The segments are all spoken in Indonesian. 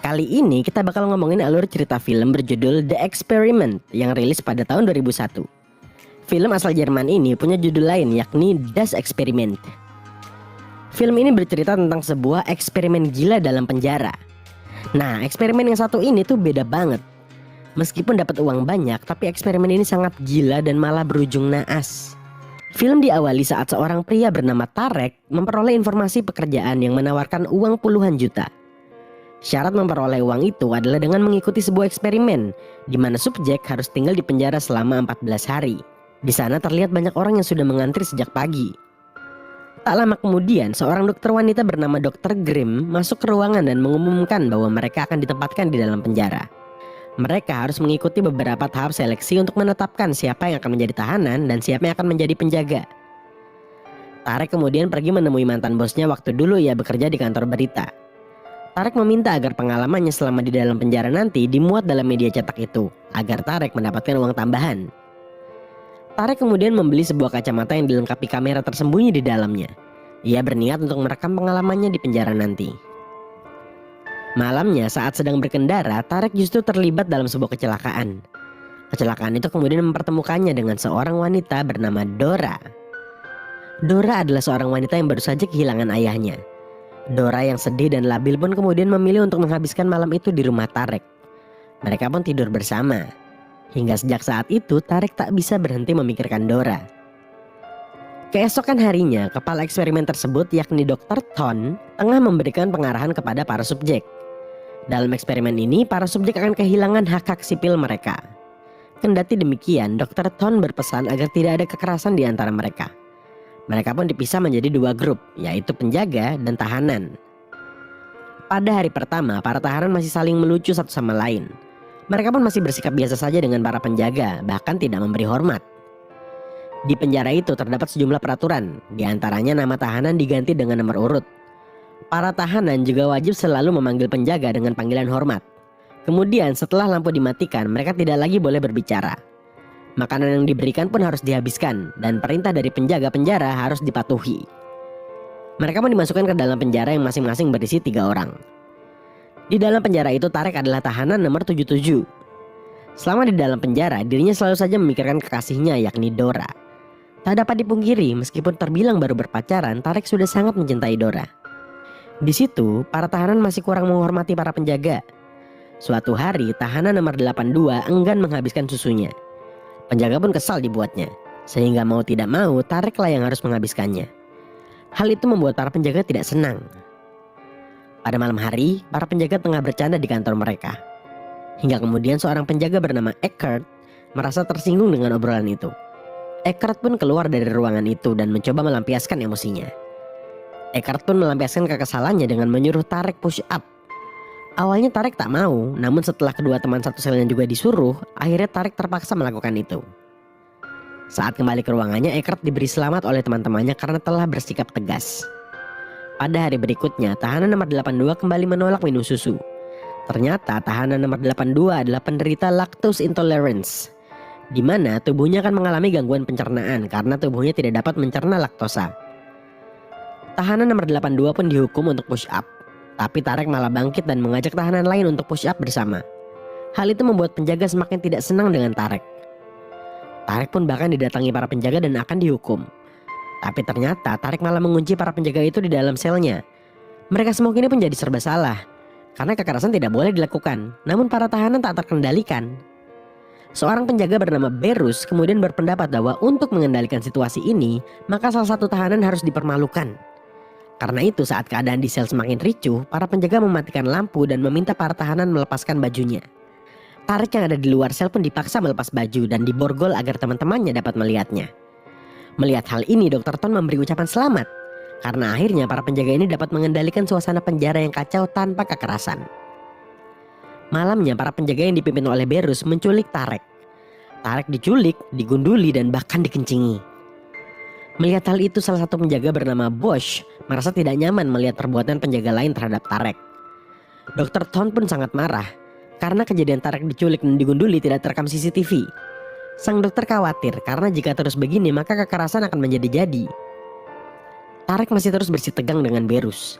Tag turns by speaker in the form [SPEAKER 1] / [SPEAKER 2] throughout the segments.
[SPEAKER 1] Kali ini kita bakal ngomongin alur cerita film berjudul The Experiment yang rilis pada tahun 2001. Film asal Jerman ini punya judul lain yakni Das Experiment. Film ini bercerita tentang sebuah eksperimen gila dalam penjara. Nah, eksperimen yang satu ini tuh beda banget. Meskipun dapat uang banyak, tapi eksperimen ini sangat gila dan malah berujung naas. Film diawali saat seorang pria bernama Tarek memperoleh informasi pekerjaan yang menawarkan uang puluhan juta. Syarat memperoleh uang itu adalah dengan mengikuti sebuah eksperimen di mana subjek harus tinggal di penjara selama 14 hari. Di sana terlihat banyak orang yang sudah mengantri sejak pagi. Tak lama kemudian, seorang dokter wanita bernama Dr. Grimm masuk ke ruangan dan mengumumkan bahwa mereka akan ditempatkan di dalam penjara. Mereka harus mengikuti beberapa tahap seleksi untuk menetapkan siapa yang akan menjadi tahanan dan siapa yang akan menjadi penjaga. Tarek kemudian pergi menemui mantan bosnya waktu dulu ia bekerja di kantor berita. Tarek meminta agar pengalamannya selama di dalam penjara nanti dimuat dalam media cetak itu, agar Tarek mendapatkan uang tambahan. Tarek kemudian membeli sebuah kacamata yang dilengkapi kamera tersembunyi di dalamnya. Ia berniat untuk merekam pengalamannya di penjara nanti. Malamnya saat sedang berkendara, Tarek justru terlibat dalam sebuah kecelakaan. Kecelakaan itu kemudian mempertemukannya dengan seorang wanita bernama Dora. Dora adalah seorang wanita yang baru saja kehilangan ayahnya. Dora yang sedih dan labil pun kemudian memilih untuk menghabiskan malam itu di rumah Tarek. Mereka pun tidur bersama. Hingga sejak saat itu Tarek tak bisa berhenti memikirkan Dora. Keesokan harinya, kepala eksperimen tersebut yakni Dr. Thon tengah memberikan pengarahan kepada para subjek. Dalam eksperimen ini, para subjek akan kehilangan hak-hak sipil mereka. Kendati demikian, Dr. Thon berpesan agar tidak ada kekerasan di antara mereka. Mereka pun dipisah menjadi dua grup, yaitu penjaga dan tahanan. Pada hari pertama, para tahanan masih saling melucu satu sama lain. Mereka pun masih bersikap biasa saja dengan para penjaga, bahkan tidak memberi hormat. Di penjara itu terdapat sejumlah peraturan, di antaranya nama tahanan diganti dengan nomor urut. Para tahanan juga wajib selalu memanggil penjaga dengan panggilan hormat. Kemudian setelah lampu dimatikan, mereka tidak lagi boleh berbicara. Makanan yang diberikan pun harus dihabiskan dan perintah dari penjaga penjara harus dipatuhi. Mereka pun dimasukkan ke dalam penjara yang masing-masing berisi 3 orang. Di dalam penjara itu Tarek adalah tahanan nomor 77. Selama di dalam penjara, dirinya selalu saja memikirkan kekasihnya yakni Dora. Tak dapat dipungkiri, meskipun terbilang baru berpacaran, Tarek sudah sangat mencintai Dora. Di situ, para tahanan masih kurang menghormati para penjaga. Suatu hari, tahanan nomor 82 enggan menghabiskan susunya. Penjaga pun kesal dibuatnya, sehingga mau tidak mau Tareklah yang harus menghabiskannya. Hal itu membuat para penjaga tidak senang. Pada malam hari, para penjaga tengah bercanda di kantor mereka. Hingga kemudian seorang penjaga bernama Eckert merasa tersinggung dengan obrolan itu. Eckert pun keluar dari ruangan itu dan mencoba melampiaskan emosinya. Eckert pun melampiaskan kekesalannya dengan menyuruh Tarek push up. Awalnya Tarek tak mau, namun setelah kedua teman satu selnya juga disuruh, akhirnya Tarek terpaksa melakukan itu. Saat kembali ke ruangannya, Eckert diberi selamat oleh teman-temannya karena telah bersikap tegas. Pada hari berikutnya, tahanan nomor 82 kembali menolak minum susu. Ternyata tahanan nomor 82 adalah penderita lactose intolerance, di mana tubuhnya akan mengalami gangguan pencernaan karena tubuhnya tidak dapat mencerna laktosa. Tahanan nomor 82 pun dihukum untuk push up. Tapi Tarek malah bangkit dan mengajak tahanan lain untuk push up bersama. Hal itu membuat penjaga semakin tidak senang dengan Tarek. Tarek pun bahkan didatangi para penjaga dan akan dihukum. Tapi ternyata Tarek malah mengunci para penjaga itu di dalam selnya. Mereka semua kini pun jadi serba salah, karena kekerasan tidak boleh dilakukan. Namun para tahanan tak terkendalikan. Seorang penjaga bernama Berus kemudian berpendapat bahwa untuk mengendalikan situasi ini, maka salah satu tahanan harus dipermalukan. Karena itu saat keadaan di sel semakin ricuh, para penjaga mematikan lampu dan meminta para tahanan melepaskan bajunya. Tarek yang ada di luar sel pun dipaksa melepas baju dan diborgol agar teman-temannya dapat melihatnya. Melihat hal ini, Dr. Thon memberi ucapan selamat, karena akhirnya para penjaga ini dapat mengendalikan suasana penjara yang kacau tanpa kekerasan. Malamnya para penjaga yang dipimpin oleh Berus menculik Tarek. Tarek diculik, digunduli dan bahkan dikencingi. Melihat hal itu, salah satu penjaga bernama Bosch merasa tidak nyaman melihat perbuatan penjaga lain terhadap Tarek. Dr. Thon pun sangat marah karena kejadian Tarek diculik dan digunduli tidak terekam CCTV. Sang dokter khawatir karena jika terus begini maka kekerasan akan menjadi-jadi. Tarek masih terus bersitegang dengan Berus.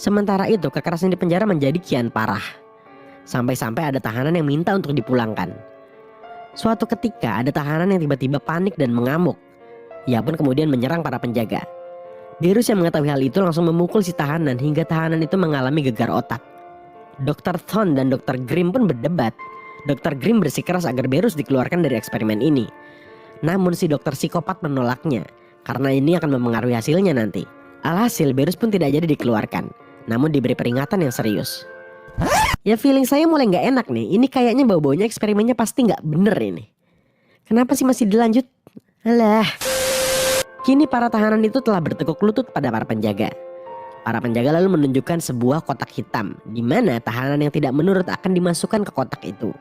[SPEAKER 1] Sementara itu kekerasan di penjara menjadi kian parah. Sampai-sampai ada tahanan yang minta untuk dipulangkan. Suatu ketika ada tahanan yang tiba-tiba panik dan mengamuk. Ia pun kemudian menyerang para penjaga. Berus yang mengetahui hal itu langsung memukul si tahanan hingga tahanan itu mengalami gegar otak. Dr. Thorne dan Dr. Grimm pun berdebat. Dr. Grimm bersikeras agar Berus dikeluarkan dari eksperimen ini. Namun si dokter psikopat menolaknya karena ini akan mempengaruhi hasilnya nanti. Alhasil Berus pun tidak jadi dikeluarkan, namun diberi peringatan yang serius. Ya feeling saya mulai gak enak nih. Ini kayaknya bau-baunya eksperimennya pasti gak bener ini. Kenapa sih masih dilanjut? Alah. Kini para tahanan itu telah bertekuk lutut pada para penjaga. Para penjaga lalu menunjukkan sebuah kotak hitam, di mana tahanan yang tidak menurut akan dimasukkan ke kotak itu.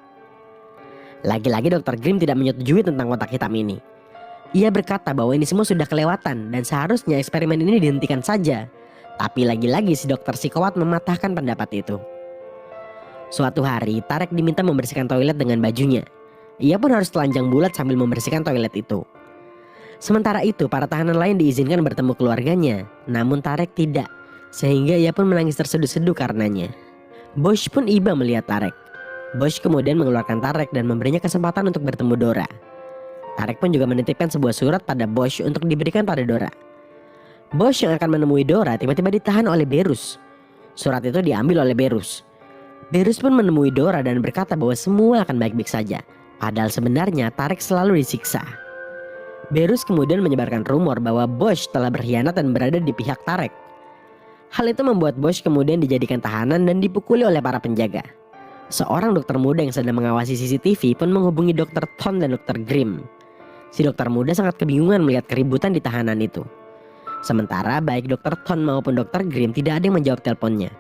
[SPEAKER 1] Lagi-lagi Dr. Grimm tidak menyetujui tentang kotak hitam ini. Ia berkata bahwa ini semua sudah kelewatan dan seharusnya eksperimen ini dihentikan saja. Tapi lagi-lagi si dokter psikopat mematahkan pendapat itu. Suatu hari Tarek diminta membersihkan toilet dengan bajunya. Ia pun harus telanjang bulat sambil membersihkan toilet itu. Sementara itu para tahanan lain diizinkan bertemu keluarganya. Namun Tarek tidak, sehingga ia pun menangis terseduh-seduh karenanya. Bosch pun iba melihat Tarek. Bosch kemudian mengeluarkan Tarek dan memberinya kesempatan untuk bertemu Dora. Tarek pun juga menitipkan sebuah surat pada Bosch untuk diberikan pada Dora. Bosch yang akan menemui Dora tiba-tiba ditahan oleh Berus. Surat itu diambil oleh Berus. Berus pun menemui Dora dan berkata bahwa semua akan baik-baik saja. Padahal sebenarnya Tarek selalu disiksa. Berus kemudian menyebarkan rumor bahwa Bosch telah berkhianat dan berada di pihak Tarek. Hal itu membuat Bosch kemudian dijadikan tahanan dan dipukuli oleh para penjaga. Seorang dokter muda yang sedang mengawasi CCTV pun menghubungi Dr. Thorne dan Dr. Grimm. Si dokter muda sangat kebingungan melihat keributan di tahanan itu. Sementara baik Dr. Thorne maupun Dr. Grimm tidak ada yang menjawab teleponnya.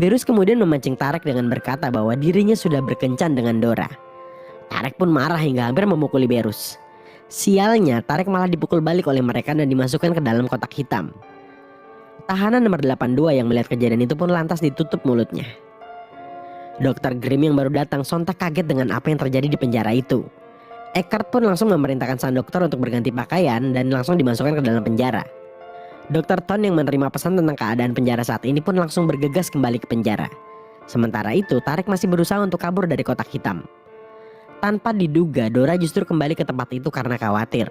[SPEAKER 1] Berus kemudian memancing Tarek dengan berkata bahwa dirinya sudah berkencan dengan Dora. Tarek pun marah hingga hampir memukuli Berus. Sialnya Tarek malah dipukul balik oleh mereka dan dimasukkan ke dalam kotak hitam. Tahanan nomor 82 yang melihat kejadian itu pun lantas ditutup mulutnya. Dr. Grimm yang baru datang sontak kaget dengan apa yang terjadi di penjara itu. Eckhart pun langsung memerintahkan sang dokter untuk berganti pakaian dan langsung dimasukkan ke dalam penjara. Dr. Thorne yang menerima pesan tentang keadaan penjara saat ini pun langsung bergegas kembali ke penjara. Sementara itu Tarek masih berusaha untuk kabur dari kotak hitam. Tanpa diduga Dora justru kembali ke tempat itu karena khawatir.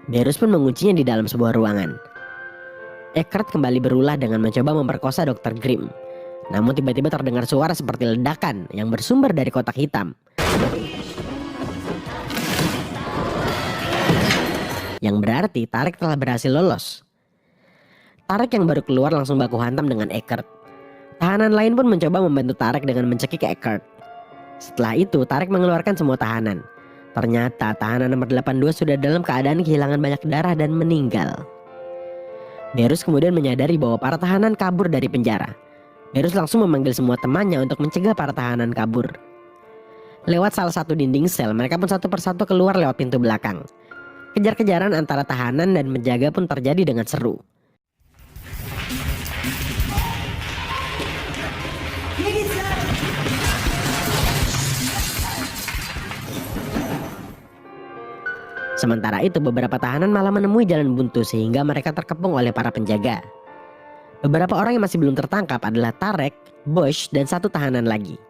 [SPEAKER 1] Berus pun menguncinya di dalam sebuah ruangan. Eckhart kembali berulah dengan mencoba memperkosa Dr. Grimm. Namun tiba-tiba terdengar suara seperti ledakan yang bersumber dari kotak hitam. Yang berarti Tarek telah berhasil lolos. Tarek yang baru keluar langsung baku hantam dengan Eckhart. Tahanan lain pun mencoba membantu Tarek dengan mencekik Eckhart. Setelah itu Tarek mengeluarkan semua tahanan. Ternyata tahanan nomor 82 sudah dalam keadaan kehilangan banyak darah dan meninggal. Berus kemudian menyadari bahwa para tahanan kabur dari penjara. Berus langsung memanggil semua temannya untuk mencegah para tahanan kabur. Lewat salah satu dinding sel, mereka pun satu persatu keluar lewat pintu belakang. Kejar-kejaran antara tahanan dan penjaga pun terjadi dengan seru. Sementara itu beberapa tahanan malah menemui jalan buntu sehingga mereka terkepung oleh para penjaga. Beberapa orang yang masih belum tertangkap adalah Tarek, Bosch, dan satu tahanan lagi.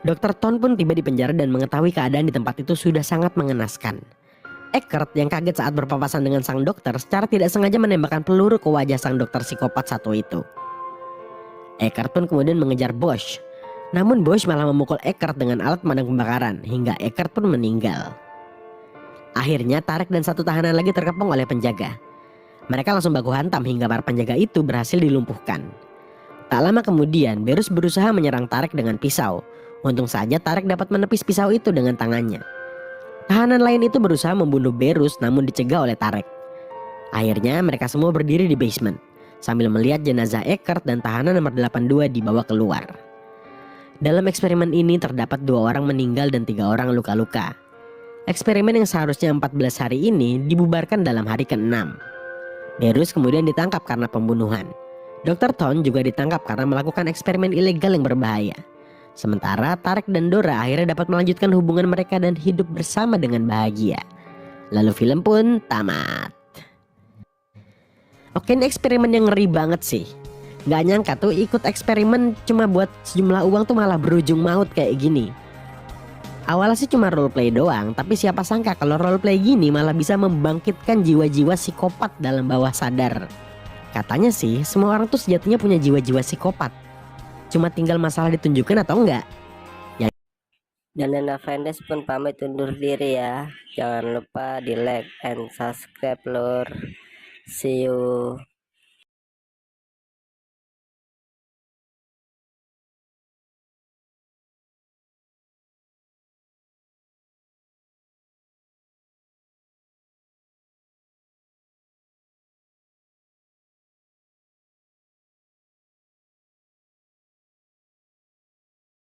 [SPEAKER 1] Dr. Thorne pun tiba di penjara dan mengetahui keadaan di tempat itu sudah sangat mengenaskan. Eckhart yang kaget saat berpapasan dengan sang dokter secara tidak sengaja menembakkan peluru ke wajah sang dokter psikopat satu itu. Eckhart pun kemudian mengejar Bosch. Namun Bosch malah memukul Eckhart dengan alat pemadam kebakaran hingga Eckhart pun meninggal. Akhirnya Tarek dan satu tahanan lagi terkepung oleh penjaga. Mereka langsung baku hantam hingga para penjaga itu berhasil dilumpuhkan. Tak lama kemudian Berus berusaha menyerang Tarek dengan pisau. Untung saja Tarek dapat menepis pisau itu dengan tangannya. Tahanan lain itu berusaha membunuh Berus namun dicegah oleh Tarek. Akhirnya mereka semua berdiri di basement sambil melihat jenazah Eckhart dan tahanan nomor 82 dibawa keluar. Dalam eksperimen ini terdapat 2 orang meninggal dan 3 orang luka-luka. Eksperimen yang seharusnya 14 hari ini dibubarkan dalam hari ke-6. Berus kemudian ditangkap karena pembunuhan. Dr. Thorne juga ditangkap karena melakukan eksperimen ilegal yang berbahaya. Sementara Tarek dan Dora akhirnya dapat melanjutkan hubungan mereka dan hidup bersama dengan bahagia. Lalu film pun tamat. Oke, ini eksperimen yang ngeri banget sih. Gak nyangka tuh ikut eksperimen cuma buat sejumlah uang tuh malah berujung maut kayak gini. Awalnya sih cuma roleplay doang, tapi siapa sangka kalau roleplay gini malah bisa membangkitkan jiwa-jiwa psikopat dalam bawah sadar. Katanya sih semua orang tuh sejatinya punya jiwa-jiwa psikopat. Cuma tinggal masalah ditunjukkan atau enggak.
[SPEAKER 2] Dan Nana Fendes pun pamit undur diri ya. Jangan lupa di like and subscribe lor. See you.